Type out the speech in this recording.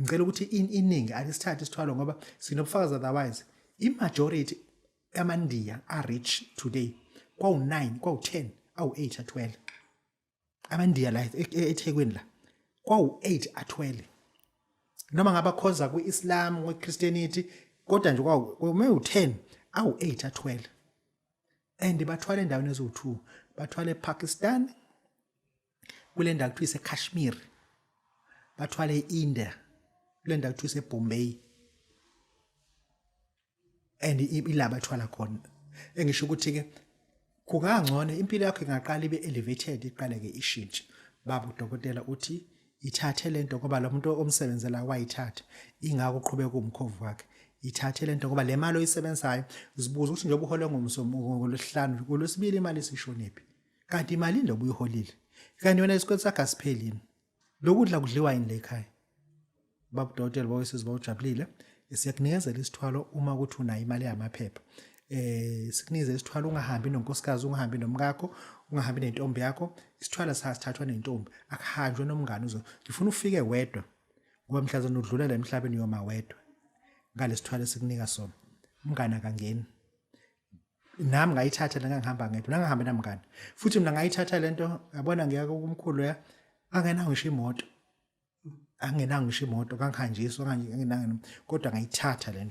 ngicela ukuthi iningi alisithathe isithwalo ngoba sinobufakazi otherwise i-majority amandiya are rich today kwawu-9 kwawu-10 awu-8 athwele amandiya la eThekwini la kwawu-8 athwele noma ngaba khoza kwi-Islam kwi-Christianity kodwa nje kwawu-10 awu-8 athwele and bathwala endaweni eziwu-2 bathwala ePakistan kule ndawo kuthiwa iseKashmir bathwala e-India kule ndawo kuthiwa iseBombay and ila bathwala khona engisho ukuthi-ke kungangcono impilo yakho ingaqala ibe elevated iqale-ke ishintshe Babu Dokotela uthi ithathe lento ngoba lo muntu omsebenzela wayithatha ingako uqhubeka umkhovu wakhe ithathe lento ngoba le mali oyisebenzayo uzibuza ukuthi njengoba uhole ngolesihlanu kulwesibili imali isishonephi kanti imali nje obuyiholile kanti wena isikweletu sakho asiphelini lokudla kudliwa yini le ekhaya Babu Dokotela bawesizwa ujabulile siyakunikezela isithwalo uma ukuthi unayo imali yamaphepha sikunikeze isithwalo ungahambi nonkosikazi ungahambi nomkakho ungahambi nentombi yakho isithwalo sasithathwa nentombi akuhanjwe nomngane ngifuna ufike wedwa ngoba mhlazana udlulela emhlabeni yoma wedwa ngalesithwalo sikunika sona umngane akangeni nami ngayithatha la ngihamba ngedwa nangihambe namngane futhi mina ngayithatha lento yabona ngiyaka kumkhulu ya angenayo ngisho imoto angenanga ngisho imoto kangihanjiswa kodwa ngayithatha lento